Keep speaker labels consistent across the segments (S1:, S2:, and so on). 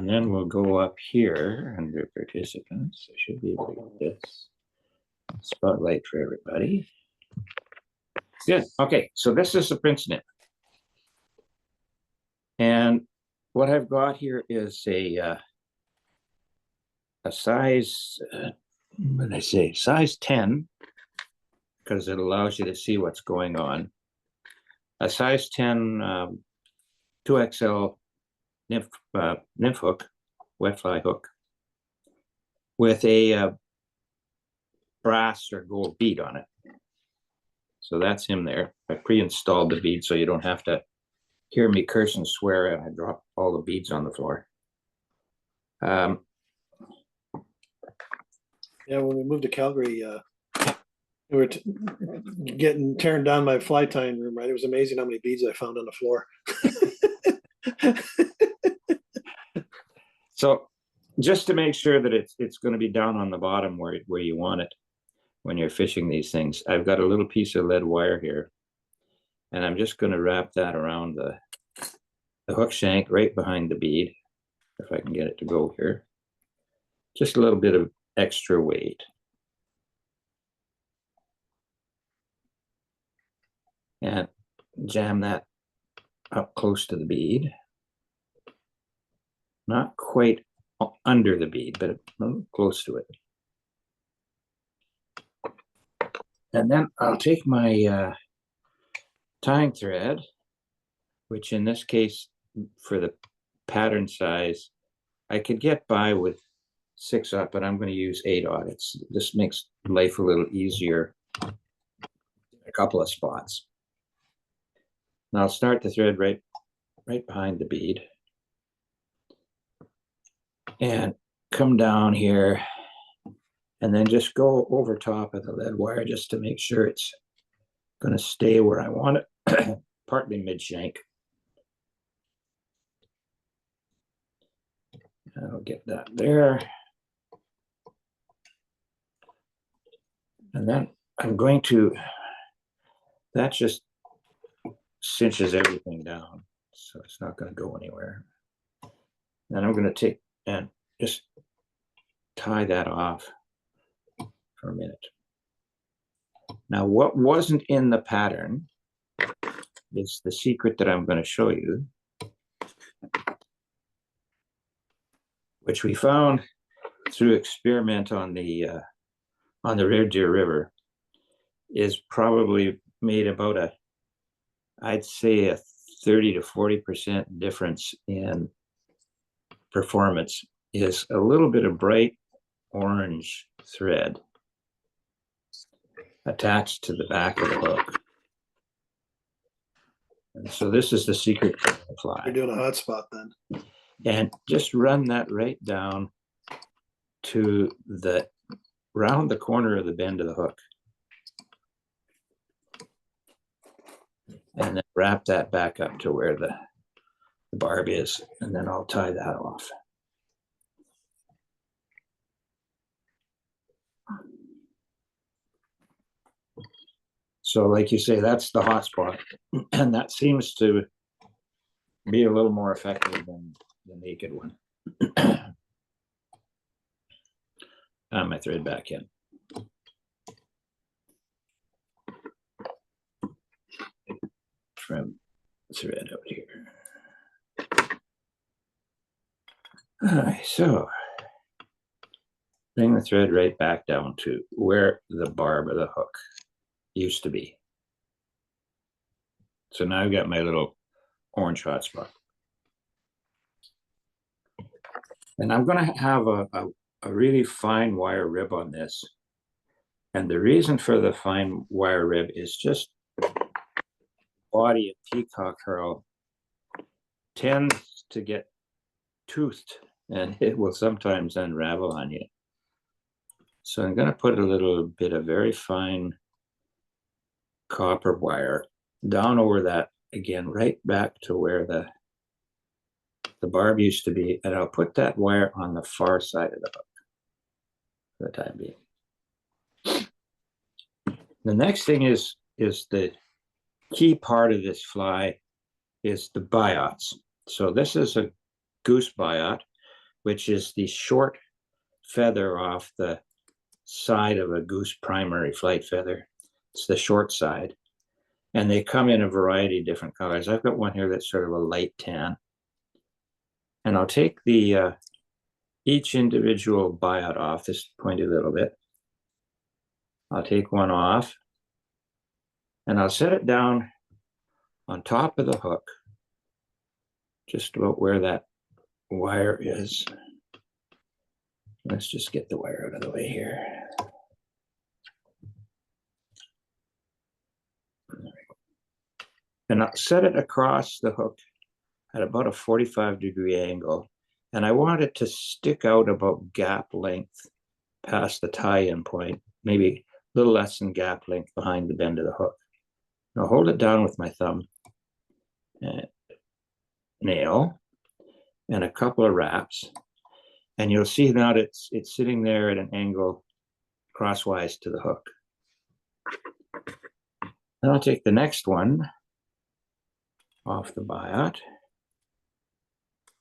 S1: And then we'll go up here under participants. I should be able to get this spotlight for everybody. Good. Okay, so this is the Prince Nymph. And what I've got here is a size, what did I say, size 10, because it allows you to see what's going on. A size 10 2XL nymph hook, wet fly hook, with a brass or gold bead on it. So that's him there. I pre-installed the bead so you don't have to hear me curse and swear and I drop all the beads on the floor.
S2: Yeah, when we moved to Calgary, we were tearing down my fly tying room, right? It was amazing how many beads I found on the floor.
S1: So just to make sure that it's going to be down on the bottom where you want it when you're fishing these things, I've got a little piece of lead wire here, and I'm just going to wrap that around the hook shank right behind the bead, if I can get it to go here. Just a little bit of extra weight. And jam that up close to the bead. Not quite under the bead, but a little close to it. And then I'll take my tying thread, which in this case, for the pattern size, I could get by with 6/0, but I'm going to use 8/0. This makes life a little easier in a couple of spots. And I'll start the thread right behind the bead and come down here and then just go over top of the lead wire just to make sure it's going to stay where I want it, partly mid-shank. I'll get that there. And then I'm going to, that just cinches everything down, so it's not going to go anywhere. Then I'm going to take and just tie that off for a minute. Now, what wasn't in the pattern is the secret that I'm going to show you, which we found through experiment on the Red Deer River, is probably made about I'd say a 30 to 40% difference in performance, is a little bit of bright orange thread attached to the back of the hook. And so this is the secret to the fly.
S2: You're doing a hot spot then.
S1: And just run that right down to round the corner of the bend of the hook. And then wrap that back up to where the barb is, and then I'll tie that off. So like you say, that's the hot spot, and that seems to be a little more effective than the naked one. My thread back in. Trim thread out here. All right, so bring the thread right back down to where the barb of the hook used to be. So now I've got my little orange hot spot. And I'm going to have a really fine wire rib on this. And the reason for the fine wire rib is just body of Peacock Herl tends to get toothed, and it will sometimes unravel on you. So I'm going to put a little bit of very fine copper wire down over that again, right back to where the barb used to be, and I'll put that wire on the far side of the hook for the time being. The next thing is the key part of this fly is the Biots. So this is a Goose Biot. which is the short feather off the side of a goose primary flight feather. It's the short side. And they come in a variety of different colors. I've got one here that's sort of a light tan. And I'll take the each individual biot off, this pointy little bit. I'll take one off and I'll set it down on top of the hook, just about where that wire is. Let's just get the wire out of the way here. And I'll set it across the hook at about a 45-degree angle. And I want it to stick out about gap length past the tie-in point, maybe a little less than gap length behind the bend of the hook. I'll hold it down with my thumb and nail and a couple of wraps. And you'll see now that it's sitting there at an angle crosswise to the hook. Then I'll take the next one off the biot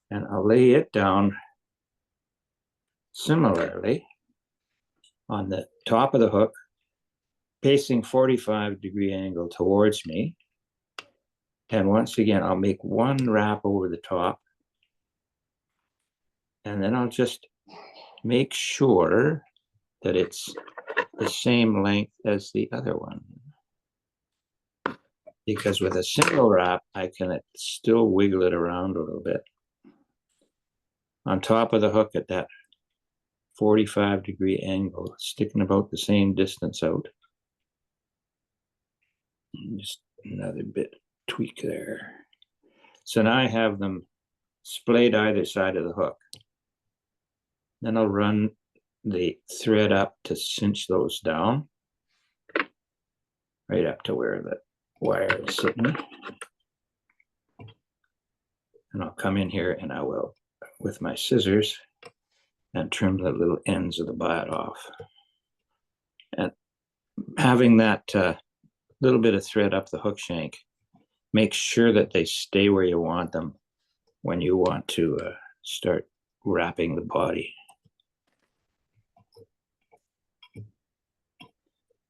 S1: and I'll lay it down similarly on the top of the hook, facing 45-degree angle towards me. And once again, I'll make one wrap over the top. And then I'll just make sure that it's the same length as the other one. Because with a single wrap, I can still wiggle it around a little bit. On top of the hook at that 45-degree angle, sticking about the same distance out. Just another bit tweak there. So now I have them splayed either side of the hook. Then I'll run the thread up to cinch those down, right up to where the wire is sitting. And I'll come in here and I will, with my scissors, and trim the little ends of the biot off. And having that little bit of thread up the hook shank, make sure that they stay where you want them when you want to start wrapping the body.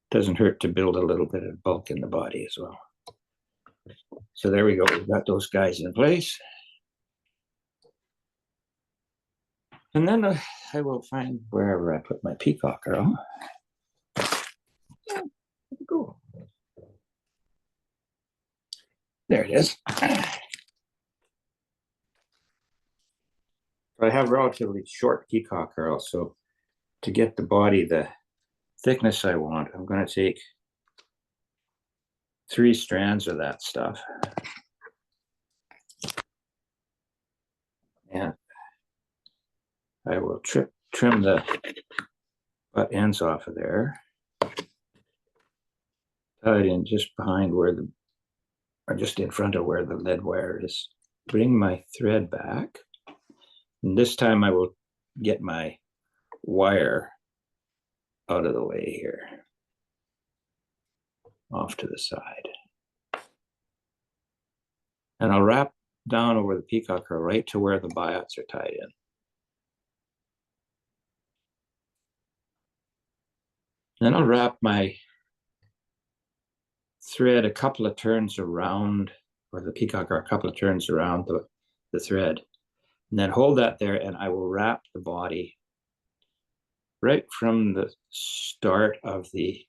S1: Doesn't hurt to build a little bit of bulk in the body as well. So there we go, we've got those guys in place. And then I will find wherever I put my peacock Herl. Go. There it is. I have relatively short peacock Herl, so to get the body the thickness I want, I'm going to take 3 strands of that stuff. And I will trim the butt ends off of there. Tie it in just behind where or just in front of where the lead wire is. Bring my thread back. And this time I will get my wire out of the way here, off to the side. And I'll wrap down over the peacock Herl right to where the biots are tied in. Then I'll wrap my thread a couple of turns around, or the peacock Herl a couple of turns around the thread. And then hold that there and I will wrap the body right from the start of the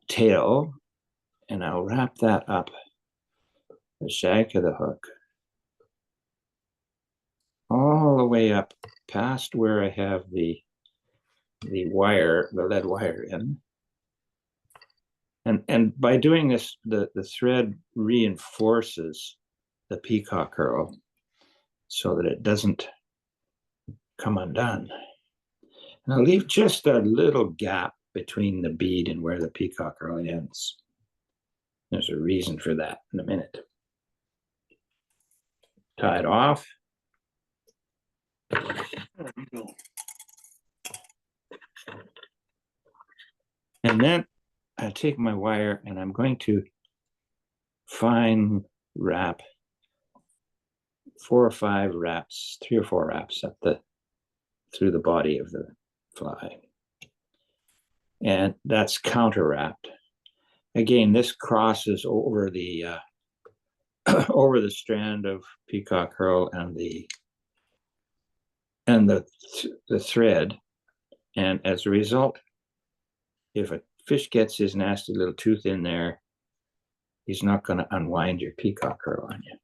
S1: tail, and I'll wrap that up the shank of the hook all the way up past where I have the wire, the lead wire in. And by doing this, the thread reinforces the peacock Herl so that it doesn't come undone. And I'll leave just a little gap between the bead and where the peacock Herl ends. There's a reason for that in a minute. Tie it off. And then I take my wire and I'm going to fine wrap 4 or 5 wraps, 3 or 4 wraps up through the body of the fly. And that's counter wrapped. Again, this crosses over the over the strand of Peacock Herl and the thread. And as a result, if a fish gets his nasty little tooth in there, he's not going to unwind your Peacock Herl on you.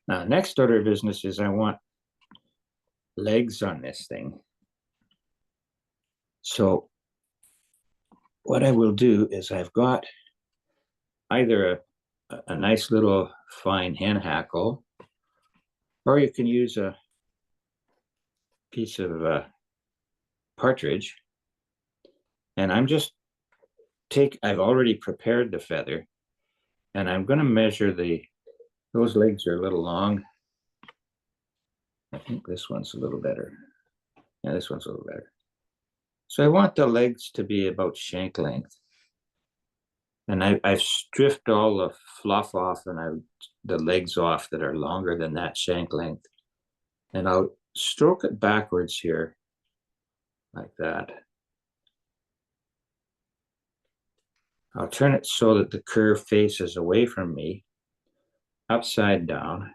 S1: Now, next order of business is I want legs on this thing. So what I will do is I've got either a nice little fine hen hackle, or you can use a piece of partridge. And I've already prepared the feather, and I'm going to measure those legs are a little long. I think this one's a little better. Yeah, this one's a little better. So I want the legs to be about shank length. And I've stripped all the fluff off and the legs off that are longer than that shank length. And I'll stroke it backwards here, like that. I'll turn it so that the curve faces away from me, upside down.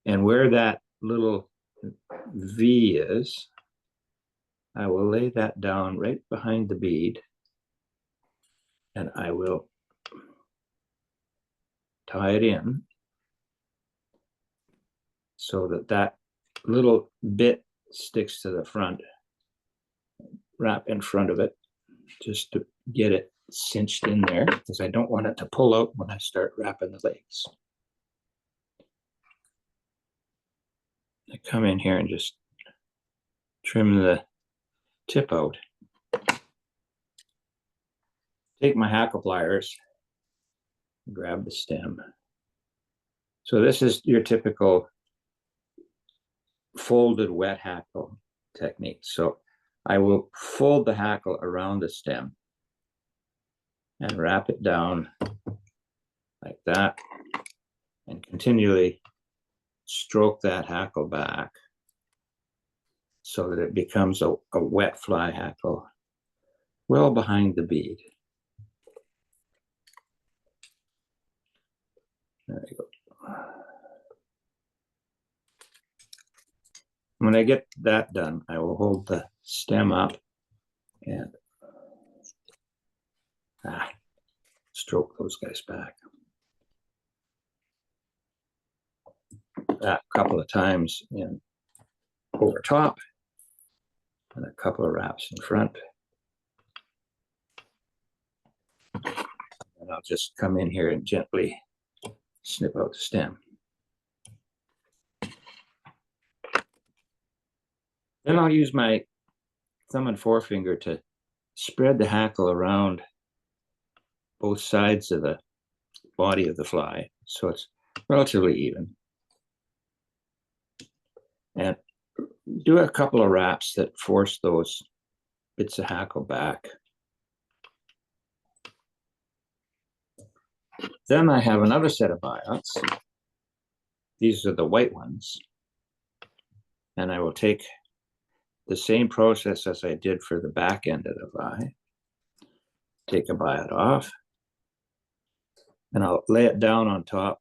S1: And where that little V is, I will lay that down right behind the bead. And I will tie it in so that that little bit sticks to the front. Wrap in front of it just to get it cinched in there, because I don't want it to pull out when I start wrapping the legs. I come in here and just trim the tip out. Take my hackle pliers, grab the stem. So this is your typical folded wet hackle technique. So I will fold the hackle around the stem and wrap it down like that, and continually stroke that hackle back so that it becomes a wet fly hackle well behind the bead. There you go. When I get that done, I will hold the stem up and stroke those guys back. That a couple of times in over top, and a couple of wraps in front. And I'll just come in here and gently snip out the stem. Then I'll use my thumb and forefinger to spread the hackle around both sides of the body of the fly, so it's relatively even. And do a couple of wraps that force those bits of hackle back. Then I have another set of biots. These are the white ones. And I will take the same process as I did for the back end of the fly. Take a biot off, and I'll lay it down on top.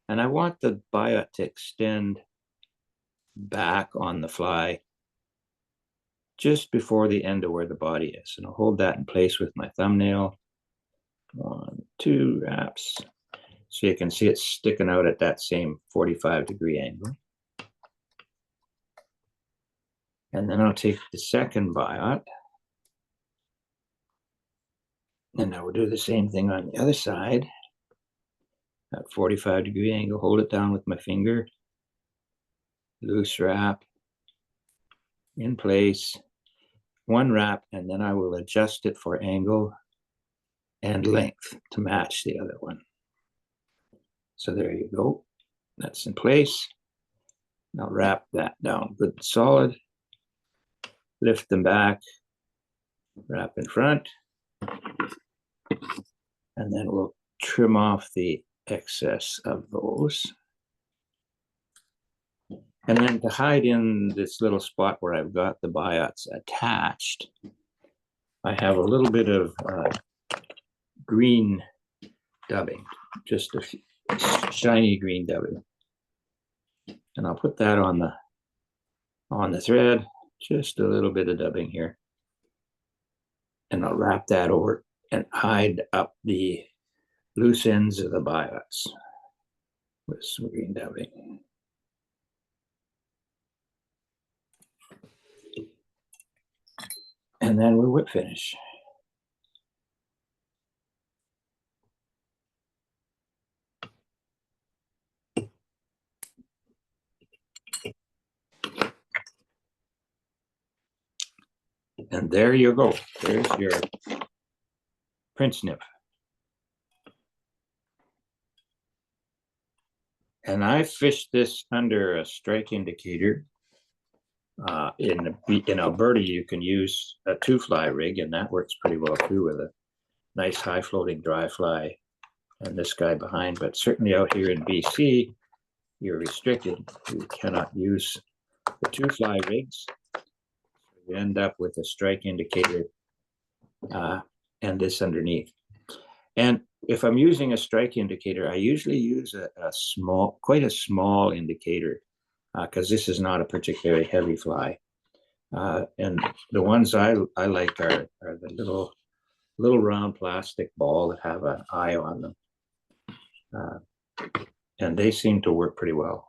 S1: And I want the biot to extend back on the fly just before the end of where the body is. And I'll hold that in place with my thumbnail. 1, 2 wraps. So you can see it sticking out at that same 45-degree angle. And then I'll take the second biot, and I will do the same thing on the other side. That 45-degree angle, hold it down with my finger. Loose wrap in place. 1 wrap, and then I will adjust it for angle and length to match the other one. So there you go. That's in place. Now wrap that down good and solid. lift them back, wrap in front, and then we'll trim off the excess of those. And then to hide in this little spot where I've got the biots attached, I have a little bit of green dubbing, just a few, shiny green dubbing. And I'll put that on the thread, just a little bit of dubbing here. And I'll wrap that over and hide up the loose ends of the biots with some green dubbing. And then we whip finish. And there you go. There's your Prince Nymph. And I fished this under a strike indicator. In Alberta, you can use a 2-fly rig, and that works pretty well too, with a nice high floating dry fly and this guy behind. But certainly out here in BC, you're restricted. You cannot use the 2-fly rigs. You end up with a strike indicator and this underneath. And if I'm using a strike indicator, I usually use quite a small indicator, because this is not a particularly heavy fly. And the ones I like are the little round plastic ball that have an eye on them. And they seem to work pretty well.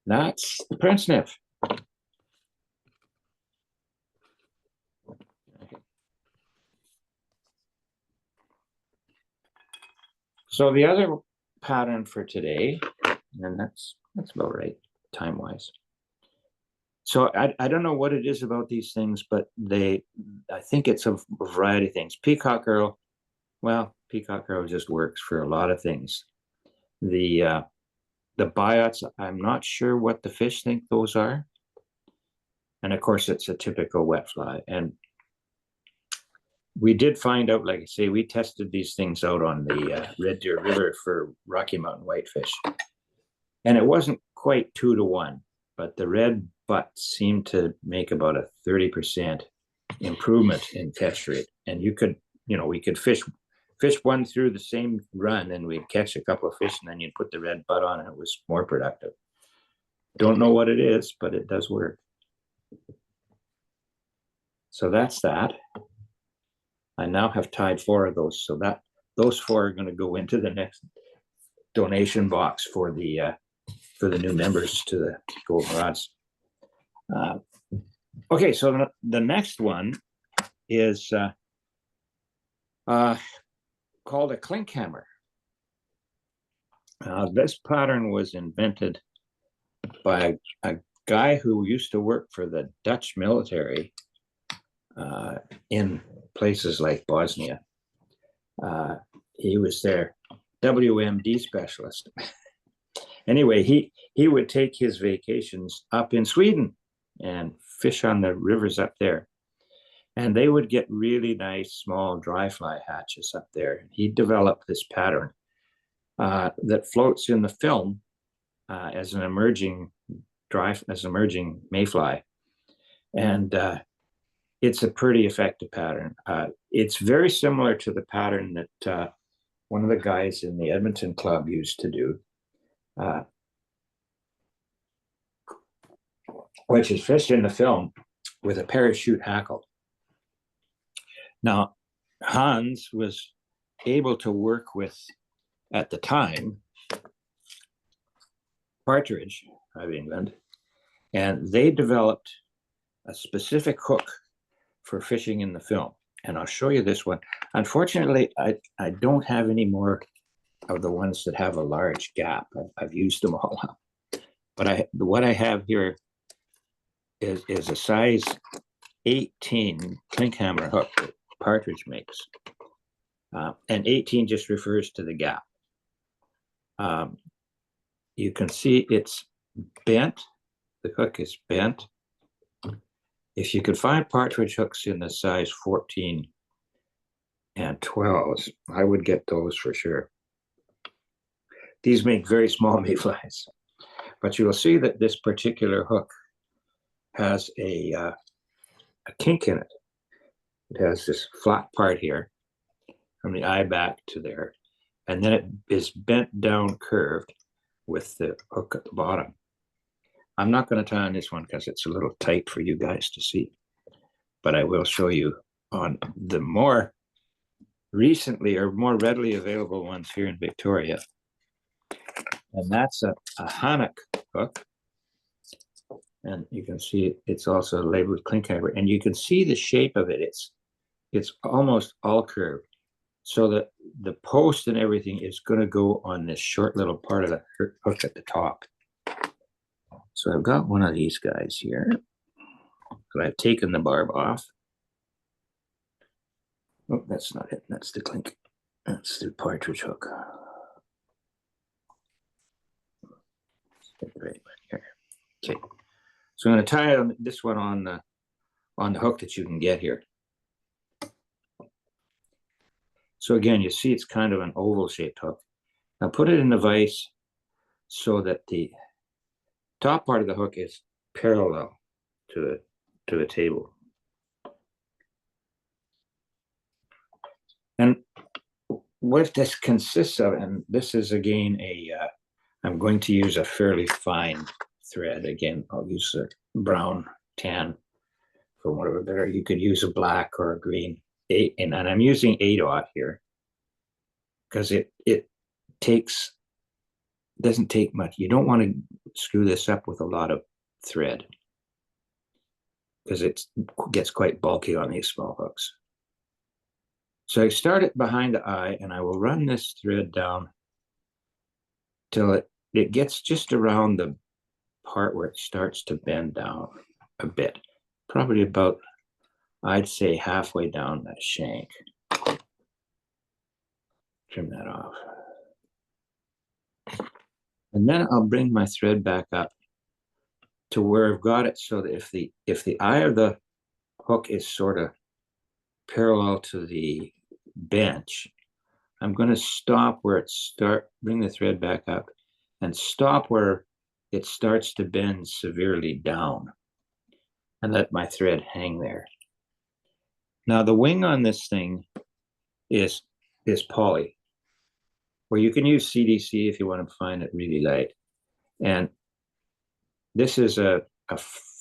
S1: That's the Prince Nymph. So the other pattern for today, and that's about right, time-wise. So I don't know what it is about these things, but I think it's a variety of things. Peacock Herl, well, Peacock Herl just works for a lot of things. The biots, I'm not sure what the fish think those are. And of course, it's a typical wet fly. And we did find out, like I say, we tested these things out on the Red Deer River for Rocky Mountain whitefish. And it wasn't quite 2 to 1, but the red butts seemed to make about a 30% improvement in catch rate. And we could fish one through the same run, and we'd catch a couple of fish, and then you'd put the red butt on, and it was more productive. Don't know what it is, but it does work. So that's that. I now have tied 4 of those, so those 4 are going to go into the next donation box for the new members to the Golden Rods. Okay, so the next one is called a Klinkhammer. This pattern was invented by a guy who used to work for the Dutch military in places like Bosnia. He was their WMD specialist. Anyway, he would take his vacations up in Sweden and fish on the rivers up there. And they would get really nice small dry fly hatches up there. He developed this pattern that floats in the film as an emerging mayfly. And it's a pretty effective pattern. It's very similar to the pattern that one of the guys in the Edmonton Club used to do, which is fished in the film with a parachute hackle. Now, Hans was able to work with, at the time, Partridge of England, and they developed a specific hook for fishing in the film. And I'll show you this one. Unfortunately, I don't have any more of the ones that have a large gap. I've used them all up. But what I have here is a size 18 Klinkhammer hook that Partridge makes. And 18 just refers to the gap. You can see it's bent. The hook is bent if you could find partridge hooks in the size 14 and 12s, I would get those for sure. These make very small mayflies, but you will see that this particular hook has a kink in it. It has this flat part here from the eye back to there, and then it is bent down curved with the hook at the bottom. I'm not going to tie on this one because it's a little tight for you guys to see, but I will show you on the more recently or more readily available ones here in Victoria. And that's a Hanak hook. And you can see it's also labeled Klinkhammer, and you can see the shape of it. It's almost all curved, so that the post and everything is going to go on this short little part of the hook at the top. So I've got one of these guys here, but I've taken the barb off. Oh, that's not it. That's the Klink. That's the partridge hook. Right here. Okay. So I'm going to tie on this one on the hook that you can get here. So again, you see it's kind of an oval shaped hook. Now put it in the vise so that the top part of the hook is parallel to the table. And what this consists of, and this is again I'm going to use a fairly fine thread. Again, I'll use a brown tan for whatever better. You could use a black or a green. And I'm using 8/0 here because it doesn't take much. You don't want to screw this up with a lot of thread because it gets quite bulky on these small hooks. So I start it behind the eye, and I will run this thread down till it gets just around the part where it starts to bend down a bit, probably about, I'd say, halfway down that shank. Trim that off. And then I'll bring my thread back up to where I've got it, so that if the eye of the hook is sort of parallel to the bench, I'm going to stop where it bring the thread back up and stop where it starts to bend severely down and let my thread hang there. Now the wing on this thing is poly, where you can use CDC if you want to find it really light. And this is a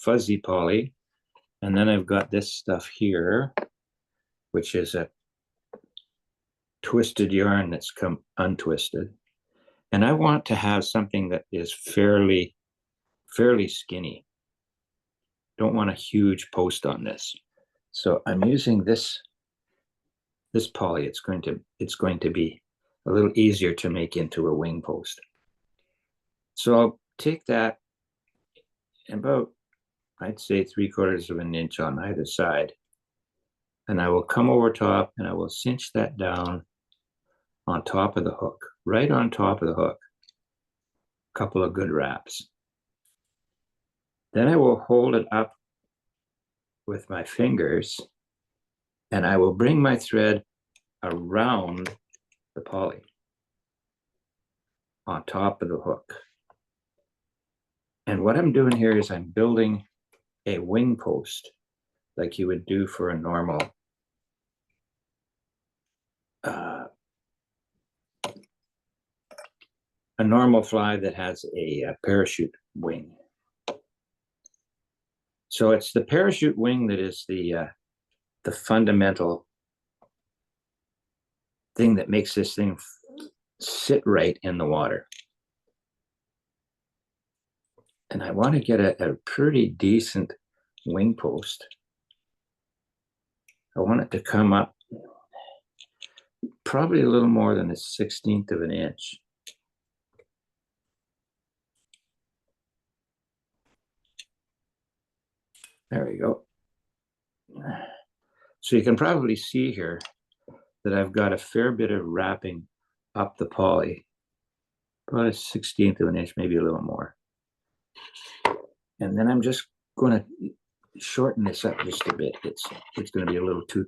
S1: fuzzy poly. And then I've got this stuff here, which is a twisted yarn that's come untwisted. And I want to have something that is fairly skinny. Don't want a huge post on this. So I'm using this poly. It's going to be a little easier to make into a wing post. So I'll take that about, I'd say, 3/4 of an inch on either side. And I will come over top and I will cinch that down on top of the hook, right on top of the hook. A couple of good wraps. Then I will hold it up with my fingers and I will bring my thread around the poly on top of the hook. And what I'm doing here is I'm building a wing post like you would do for a normal fly that has a parachute wing. So it's the parachute wing that is the fundamental thing that makes this thing sit right in the water. And I want to get a pretty decent wing post. I want it to come up probably a little more than 1/16 of an inch. There we go. So you can probably see here that I've got a fair bit of wrapping up the poly, about 1/16 of an inch, maybe a little more. And then I'm just going to shorten this up just a bit. It's going to be a little too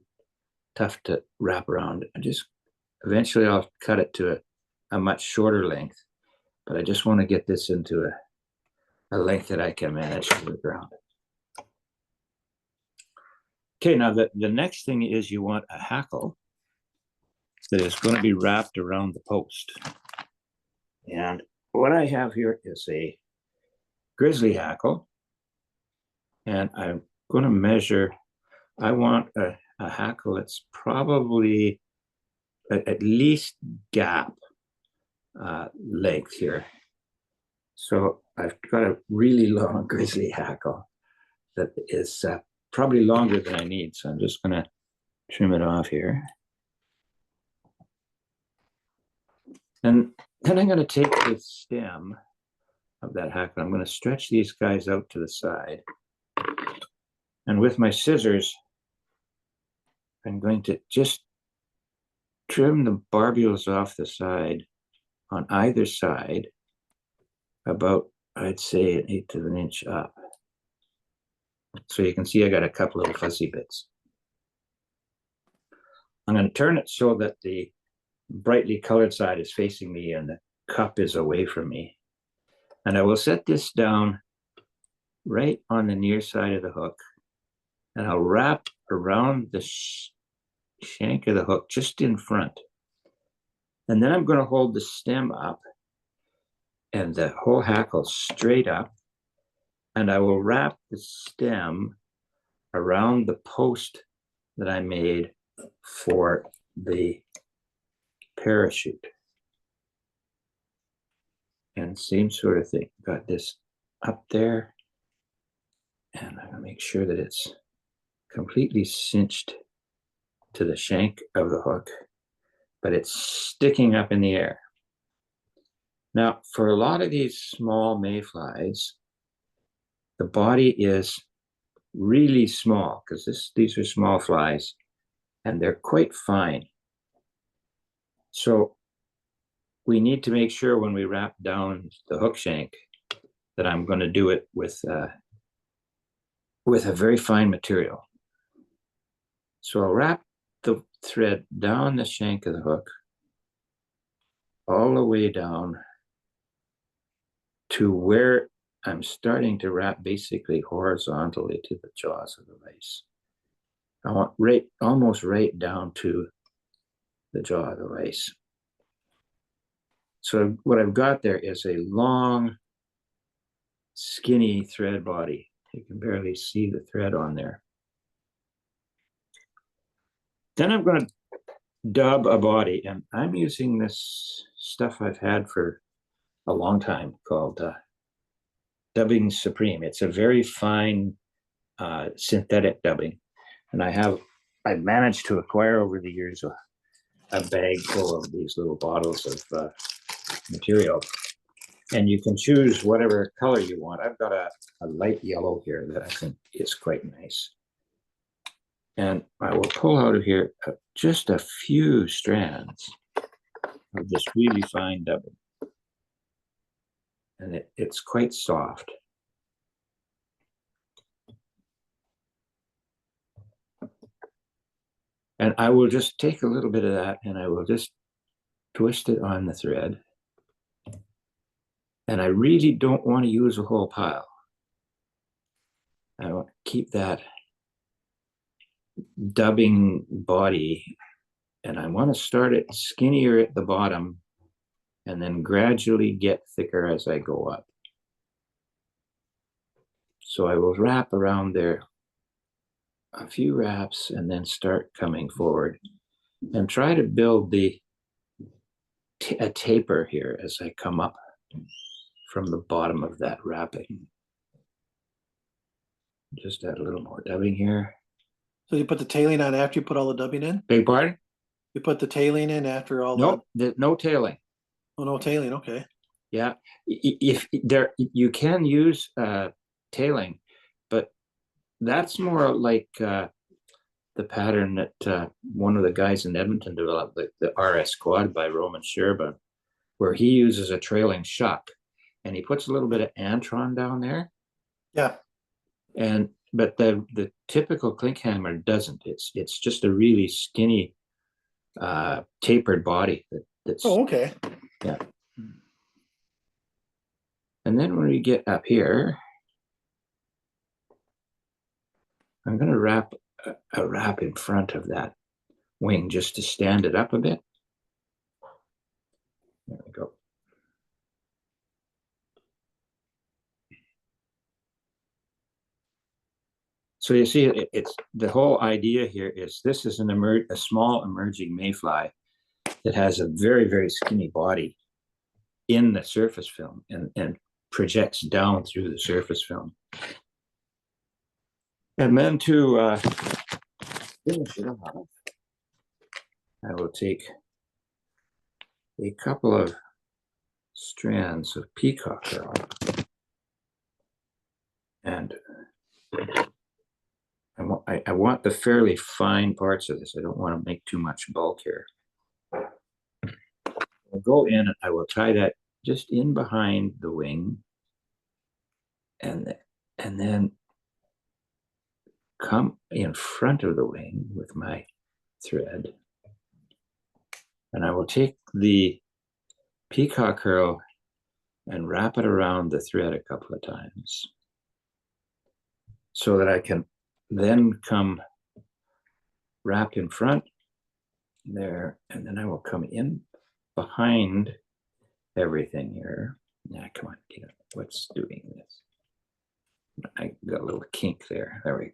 S1: tough to wrap around. Eventually I'll cut it to a much shorter length, but I just want to get this into a length that I can manage to the ground. Okay, now the next thing is you want a hackle that is going to be wrapped around the post. And what I have here is a grizzly hackle, and I'm going to measure. I want a hackle that's probably at least gap length here. So I've got a really long grizzly hackle that is probably longer than I need. So I'm just going to trim it off here. And then I'm going to take the stem of that hackle. I'm going to stretch these guys out to the side. And with my scissors, I'm going to just trim the barbules off the side on either side about, I'd say, 1/8 of an inch up. So you can see I got a couple of fuzzy bits. I'm going to turn it so that the brightly colored side is facing me and the cup is away from me. And I will set this down right on the near side of the hook, and I'll wrap around the shank of the hook just in front. And then I'm going to hold the stem up and the whole hackle straight up, and I will wrap the stem around the post that I made for the parachute. And same sort of thing. Got this up there, and I'm going to make sure that it's completely cinched to the shank of the hook, but it's sticking up in the air. Now, for a lot of these small mayflies, the body is really small because these are small flies and they're quite fine. So we need to make sure when we wrap down the hook shank that I'm going to do it with a very fine material. So I'll wrap the thread down the shank of the hook all the way down to where I'm starting to wrap basically horizontally to the jaws of the vise. I want almost right down to the jaw of the vise. So what I've got there is a long, skinny thread body. You can barely see the thread on there. Then I'm going to dub a body, and I'm using this stuff I've had for a long time called Dubbing Supreme. It's a very fine synthetic dubbing, and I've managed to acquire over the years a bag full of these little bottles of material, and you can choose whatever color you want. I've got a light yellow here that I think is quite nice, and I will pull out of here just a few strands of this really fine dubbing, and it's quite soft. And I will just take a little bit of that and I will just twist it on the thread. And I really don't want to use a whole pile. I want to keep that dubbing body, and I want to start it skinnier at the bottom and then gradually get thicker as I go up. So I will wrap around there a few wraps and then start coming forward and try to build a taper here as I come up from the bottom of that wrapping. Just add a little more dubbing here.
S2: So you put the tailing on after you put all the dubbing in?
S1: Big pardon?
S2: You put the tailing in after all
S1: Nope, no tailing.
S2: Oh, no tailing, okay.
S1: Yeah, if there you can use tailing, but that's more like the pattern that one of the guys in Edmonton developed, the RS Quad by Roman Sherba, where he uses a trailing shuck and he puts a little bit of antron down there.
S2: Yeah.
S1: And but the typical Klinkhammer doesn't. It's just a really skinny, tapered body that's.
S2: Oh, okay.
S1: Yeah. And then when we get up here, I'm going to wrap a wrap in front of that wing just to stand it up a bit. There we go. So you see, it's the whole idea here is this is a small emerging mayfly that has a very, very skinny body in the surface film and projects down through the surface film. And then to finish it off, I will take a couple of strands of Peacock Herl, and I want the fairly fine parts of this. I don't want to make too much bulk here. I'll go in and I will tie that just in behind the wing, and then come in front of the wing with my thread, and I will take the Peacock Herl and wrap it around the thread a couple of times so that I can then come wrap in front there, and then I will come in behind everything here. Now, come on, get it. What's doing this? I got a little kink there. There we go.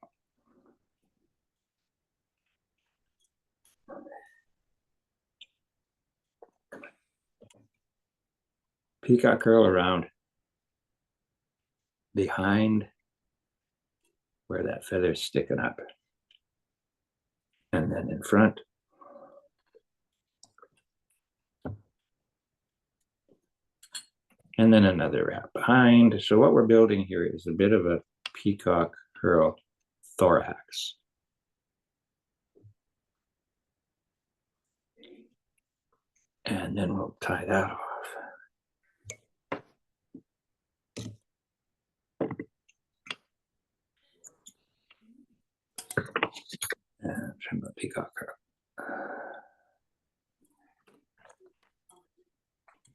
S1: Peacock Herl around behind where that feather's sticking up, and then in front. And then another wrap behind. So what we're building here is a bit of a Peacock Herl thorax. And then we'll tie that off. And trim the Peacock Herl.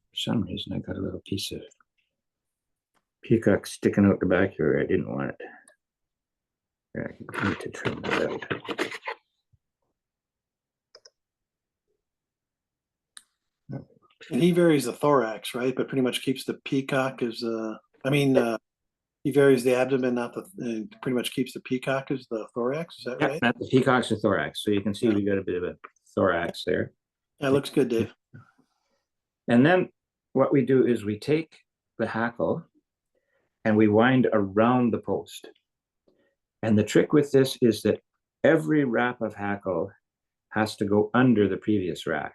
S1: For some reason, I got a little piece of peacock sticking out the back here. I didn't want it. I need to trim that out.
S2: And he varies the thorax, right? But pretty much keeps the peacock as he varies the abdomen, not the, and pretty much keeps the peacock as the thorax. Is that right?
S1: Not the peacock's the thorax. So you can see we got a bit of a thorax there.
S2: That looks good, Dave.
S1: And then what we do is we take the hackle and we wind around the post. And the trick with this is that every wrap of hackle has to go under the previous wrap.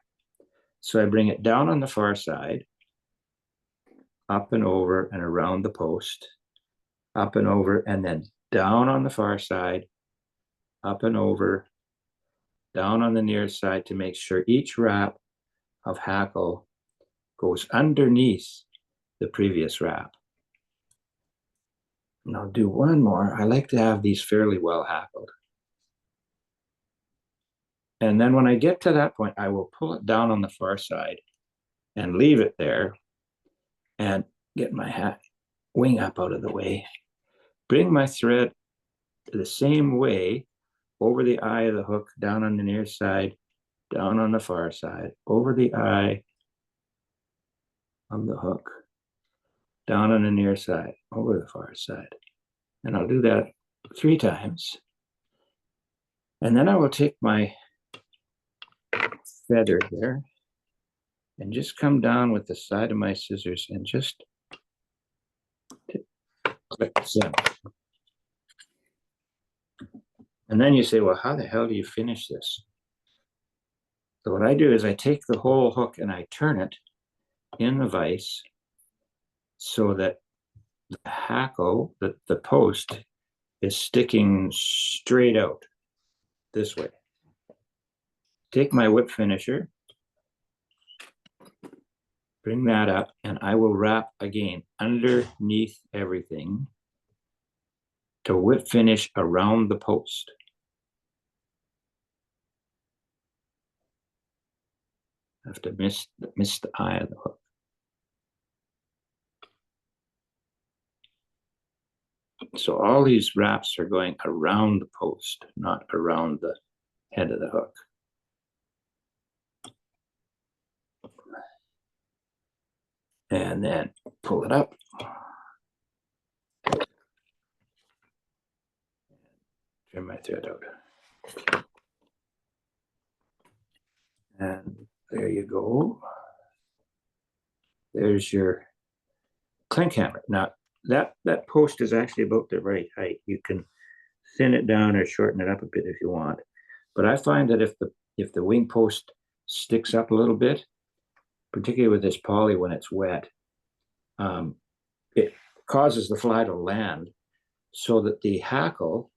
S1: So I bring it down on the far side, up and over and around the post, up and over, and then down on the far side, up and over, down on the near side to make sure each wrap of hackle goes underneath the previous wrap. And I'll do one more. I like to have these fairly well hackled. And then when I get to that point, I will pull it down on the far side and leave it there and get my wing up out of the way. Bring my thread the same way over the eye of the hook, down on the near side, down on the far side, over the eye of the hook, down on the near side, over the far side. And I'll do that 3 times. And then I will take my feather here and just come down with the side of my scissors and just click some. And then you say, well, how the hell do you finish this? So what I do is I take the whole hook and I turn it in the vise so that the hackle, the post, is sticking straight out this way. Take my whip finisher, bring that up, and I will wrap again underneath everything, to whip finish around the post. Have to miss the eye of the hook. So all these wraps are going around the post, not around the head of the hook. And then pull it up. Trim my thread out. And there you go. There's your Klinkhammer. Now, that post is actually about the right height. You can thin it down or shorten it up a bit if you want. But I find that if the wing post sticks up a little bit, particularly with this poly when it's wet, it causes the fly to land so that the hackle,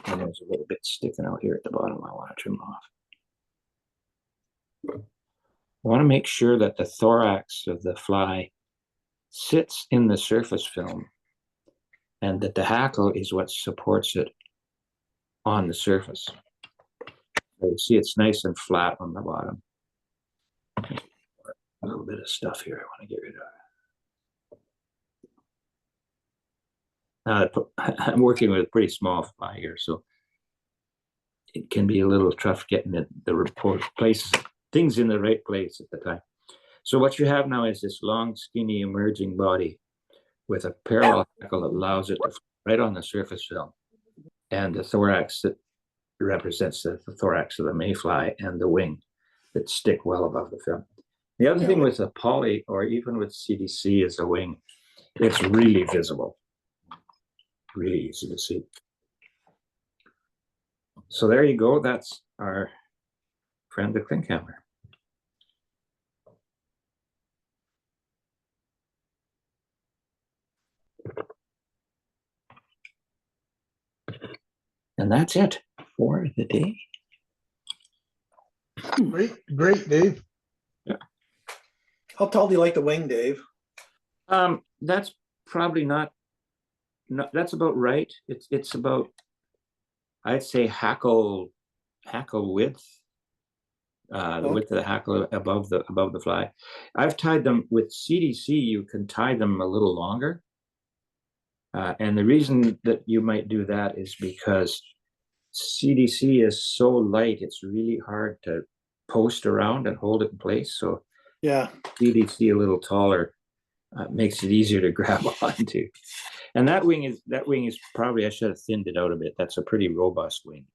S1: and there's a little bit sticking out here at the bottom, I want to trim off. I want to make sure that the thorax of the fly sits in the surface film and that the hackle is what supports it on the surface. So you see it's nice and flat on the bottom. A little bit of stuff here I want to get rid of. I'm working with a pretty small fly here, so it can be a little tough getting the places, things in the right place at the time. So what you have now is this long, skinny, emerging body with a parallel hackle that allows it to right on the surface film, and the thorax that represents the thorax of the mayfly, and the wing that stick well above the film. The other thing with a poly, or even with CDC, is a wing. It's really visible, really easy to see. So there you go. That's our friend the Klinkhammer. And that's it for the day.
S3: Great, Dave.
S1: Yeah.
S2: How tall do you like the wing, Dave?
S1: That's probably not that's about right. It's about, I'd say, hackle width. The width of the hackle above the fly. I've tied them with CDC. You can tie them a little longer. And the reason that you might do that is because CDC is so light, it's really hard to post around and hold it in place. So
S2: yeah,
S1: CDC a little taller makes it easier to grab onto. And that wing is probably, I should have thinned it out a bit. That's a pretty robust wing.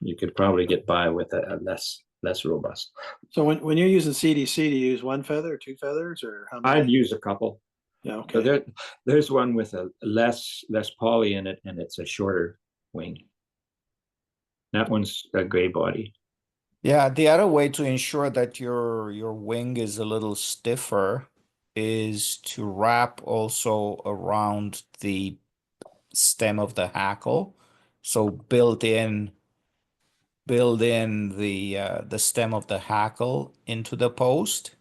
S1: You could probably get by with a less robust.
S2: So when you're using CDC, do you use one feather or two feathers, or how many?
S1: I'd use a couple.
S2: Yeah, okay.
S1: So there's one with a less poly in it, and it's a shorter wing. That one's a gray body.
S4: Yeah, the other way to ensure that your wing is a little stiffer is to wrap also around the stem of the hackle. So build in the stem of the hackle into the post.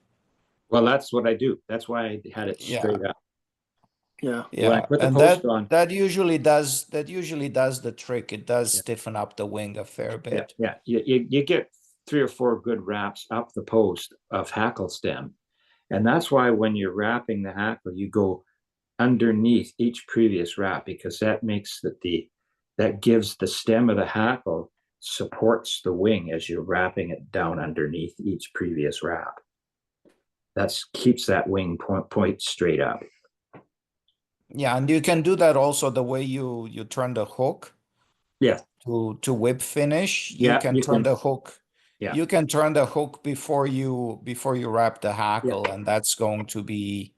S1: Well, that's what I do. That's why I had it straight up.
S2: Yeah.
S1: When I
S4: Yeah,
S1: put the
S4: and
S1: post on,
S4: that usually does the trick. It does stiffen up the wing a fair bit.
S1: yeah. You get 3 or 4 good wraps up the post of hackle stem, and that's why when you're wrapping the hackle, you go underneath each previous wrap, because that makes that gives the stem of the hackle supports the wing as you're wrapping it down underneath each previous wrap. That keeps that wing point straight up.
S4: Yeah, and you can do that also the way you turn the hook.
S1: Yeah.
S4: To whip finish,
S1: Yeah,
S4: you can turn the hook.
S1: Yeah.
S4: You can turn the hook before you wrap the hackle, and that's going to be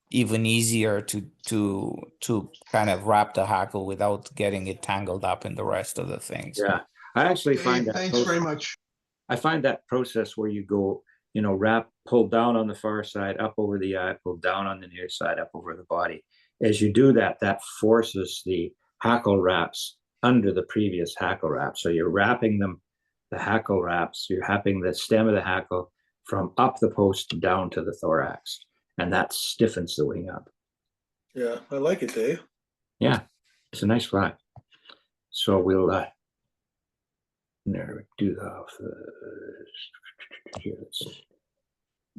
S4: even easier to kind of wrap the hackle without getting it tangled up in the rest of the things.
S1: Yeah, I actually
S3: Dave,
S1: find that
S3: thanks very much.
S1: I find that process where you go, wrap, pull down on the far side, up over the eye, pull down on the near side, up over the body. As you do that, that forces the hackle wraps under the previous hackle wrap. So you're wrapping them, the hackle wraps, you're wrapping the stem of the hackle from up the post down to the thorax, and that stiffens the wing up.
S2: Yeah, I like it, Dave.
S1: Yeah, it's a nice fly. So we'll never do the here. Let's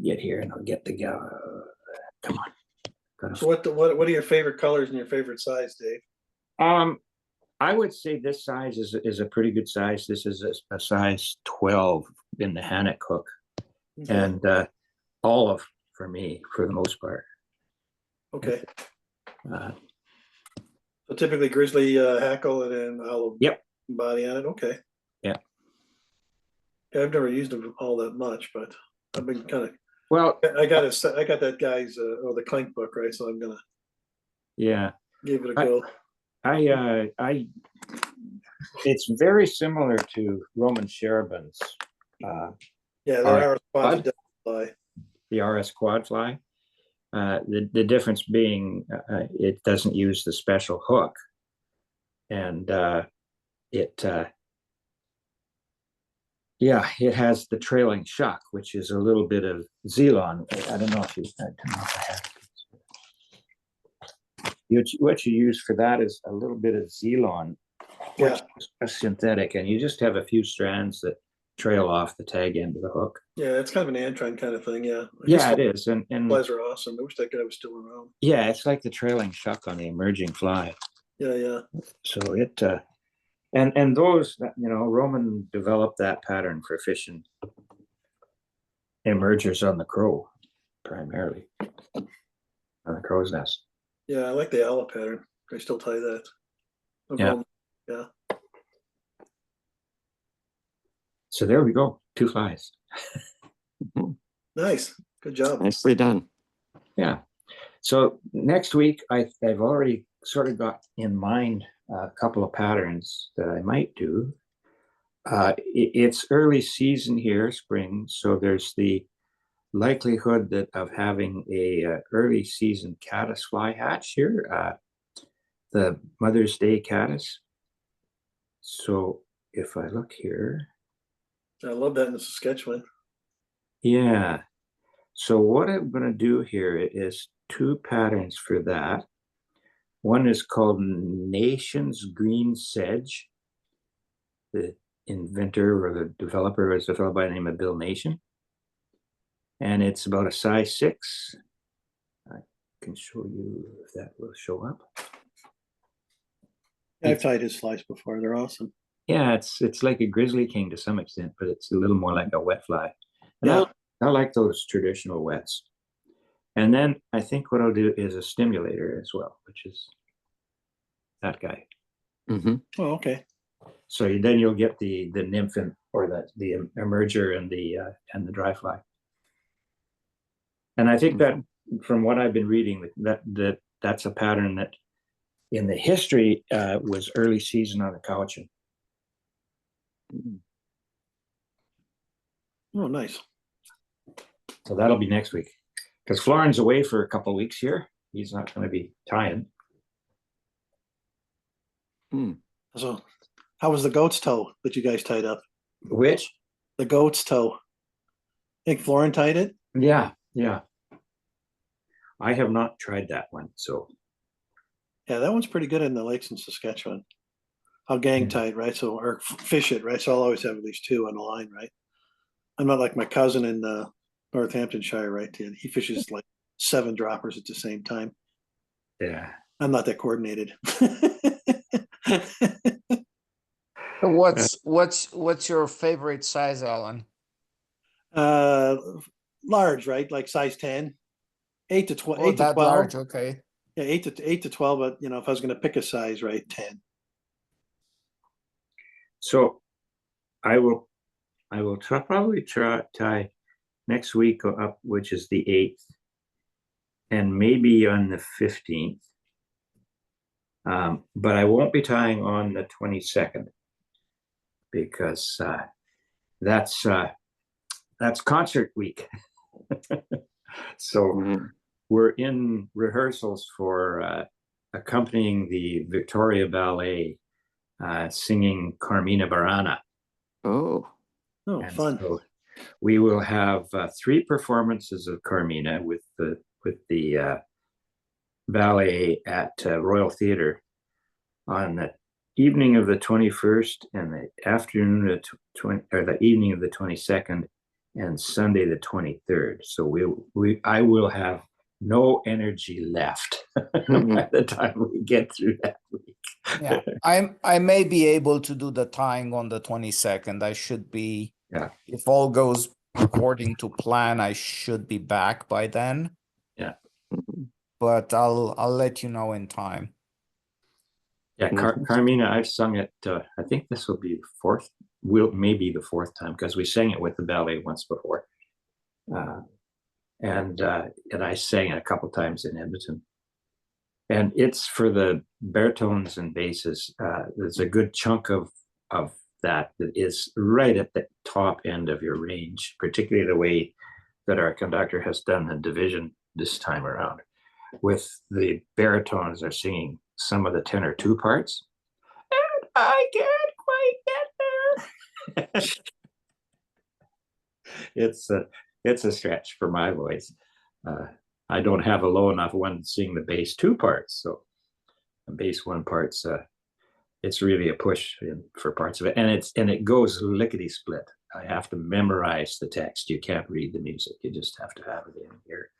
S1: get here and I'll get the come on.
S2: So what are your favorite colors and your favorite size, Dave?
S1: I would say this size is a pretty good size. This is a size 12 in the Hanak hook,
S2: Okay.
S1: and olive for me for the most part.
S2: Okay.
S1: Uh,
S2: So typically Grizzly Hackle and then olive
S1: Yep.
S2: body on it. Okay.
S1: Yeah.
S2: I've never used them all that much, but I've been kind of.
S1: well,
S2: I got that guy's the Klink book, right? So I'm gonna
S1: yeah.
S2: give it a go.
S1: It's very similar to Roman Cherubin's,
S2: Yeah,
S1: all
S2: there
S1: right.
S2: are spots
S1: Bud?
S2: fly.
S1: the RS Quad Fly. The difference being it doesn't use the special hook, and it has the trailing shock, which is a little bit of Z-lon. I don't know if you. I don't know if I have. What you use for that is a little bit of Z-lon, which
S2: Yeah.
S1: is a synthetic, and you just have a few strands that trail off the tag end of the hook.
S2: Yeah, it's kind of an Antron kind of thing. Yeah.
S1: Yeah, it is, and
S2: Flies are awesome. I wish that guy was still around.
S1: yeah, it's like the trailing shock on the emerging fly.
S2: Yeah, yeah.
S1: So it and those Roman developed that pattern for fishing emergers on the crow, primarily on the crow's nest.
S2: Yeah, I like the owl pattern. I still tie that.
S1: Yeah.
S2: Yeah.
S1: So there we go, 2 flies.
S2: Nice. Good job.
S5: Nicely done.
S1: Yeah. So next week, I've already sort of got in mind a couple of patterns that I might do. It's early season here, spring, so there's the likelihood of having a early season caddis fly hatch here, the Mother's Day caddis. So if I look here,
S2: I love that in the Saskatchewan.
S1: yeah. So what I'm going to do here is 2 patterns for that. One is called Nation's Green Sedge. The inventor or the developer is a fellow by the name of Bill Nation. And it's about a size 6. I can show you if that will show up.
S2: I've tied his flies before. They're awesome.
S1: Yeah, it's like a Grizzly King to some extent, but it's a little more like a wet fly. And
S2: Yeah.
S1: I like those traditional wets. And then I think what I'll do is a stimulator as well, which is that guy.
S5: Mm-hmm.
S2: Oh, okay.
S1: So then you'll get the nymph or the emerger and the dry fly. And I think that from what I've been reading, that's a pattern that in the history was early season on the Cowichan.
S2: Oh, nice.
S1: So that'll be next week. Because Florin's away for a couple of weeks here. He's not going to be tying.
S2: So how was the goat's toe that you guys tied up?
S1: Which?
S2: The goat's toe. I think Florin tied it.
S1: Yeah. I have not tried that one. So
S2: Yeah, that one's pretty good in the lakes in Saskatchewan. I'll gang tie it, right? So, or fish it, right? So I'll always have at least 2 on the line, right? I'm not like my cousin in Northamptonshire, right? He fishes like 7 droppers at the same time.
S1: yeah.
S2: I'm not that coordinated.
S4: What's your favorite size, Alan?
S2: Large, right? Like size 10, 8 to 12.
S4: Oh,
S2: 8 to
S4: that
S2: 12.
S4: large, okay.
S2: Yeah, 8 to 12. But if I was going to pick a size, right, 10.
S1: So I will probably tie next week up, which is the 8th, and maybe on the 15th. But I won't be tying on the 22nd because that's concert week. So we're in rehearsals for accompanying the Victoria Ballet, singing Carmina Burana.
S5: Oh,
S1: And
S2: Fun.
S1: so we will have 3 performances of Carmina with the ballet at Royal Theatre on the evening of the 21st and the afternoon of 20 or the evening of the 22nd and Sunday the 23rd. So I will have no energy left by the time we get through that week.
S4: Yeah, I may be able to do the tying on the 22nd. I should be,
S1: Yeah.
S4: if all goes according to plan, I should be back by then.
S1: Yeah.
S4: But I'll let you know in time.
S1: Yeah, Carmina, I've sung it. I think this will be the fourth. Maybe the fourth time because we sang it with the ballet once before, and I sang it a couple times in Edmonton. And it's for the baritones and basses. There's a good chunk of that is right at the top end of your range, particularly the way that our conductor has done the division this time around. With the baritones are singing some of the tenor two parts, and I can't quite get there. It's a stretch for my voice. I don't have a low enough one to sing the bass two parts, so the bass one parts. It's really a push for parts of it, and it goes lickety split. I have to memorize the text. You can't read the music. You just have to have it in here.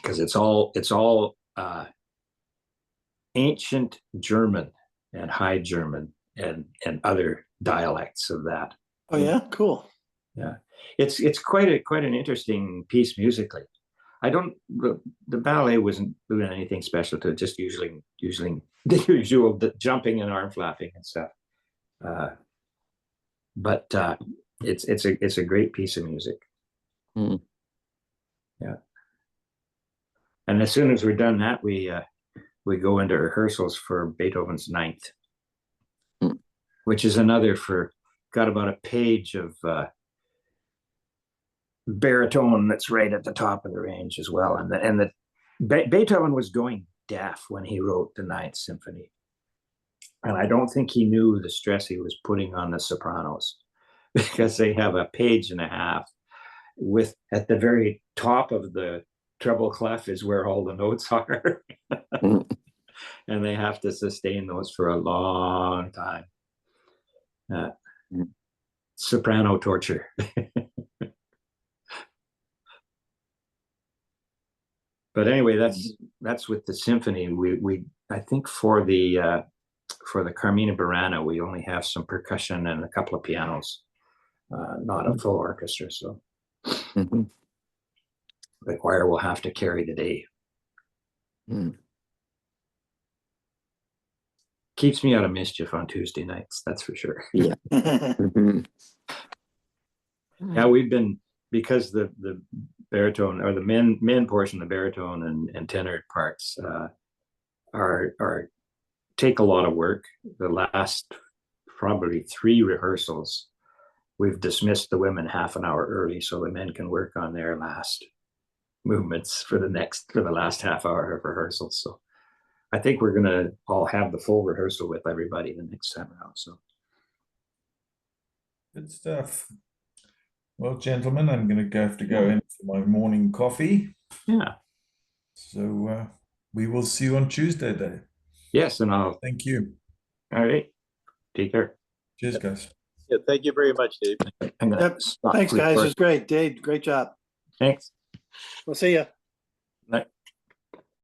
S1: Because it's all ancient German and High German and other dialects of that.
S2: Oh yeah, cool.
S1: Yeah, it's quite an interesting piece musically. The ballet wasn't doing anything special to it, just usually the usual jumping and arm flapping and stuff. But it's a great piece of music. Yeah. And as soon as we're done that, we go into rehearsals for Beethoven's Ninth, which is another got about a page of baritone that's right at the top of the range as well. And Beethoven was going deaf when he wrote the Ninth Symphony, and I don't think he knew the stress he was putting on the sopranos because they have a page and a half with at the very top of the treble clef is where all the notes are. And they have to sustain those for a long time. Soprano torture. But anyway, that's with the symphony. We I think for the Carmina Burana, we only have some percussion and a couple of pianos, not a full orchestra. So the choir will have to carry the day. Keeps me out of mischief on Tuesday nights, that's for sure.
S5: Yeah.
S1: Yeah, we've been, because the baritone or the men portion of the baritone and tenor parts are take a lot of work. The last probably 3 rehearsals, we've dismissed the women half an hour early so the men can work on their last movements for the last half hour of rehearsals. So I think we're gonna all have the full rehearsal with everybody the next time around. So
S6: good stuff. Well, gentlemen, I'm going to have to go in for my morning coffee.
S1: yeah.
S6: So we will see you on Tuesday, Dave.
S1: Yes, and I'll.
S6: Thank you.
S1: All right. Take care.
S6: Cheers, guys.
S7: Yeah, thank you very much, Dave.
S1: I'm gonna
S2: Yep.
S1: stop
S2: Thanks, guys.
S1: recording.
S2: It's great. Dave, great job.
S1: Thanks.
S2: We'll see you.
S1: Night.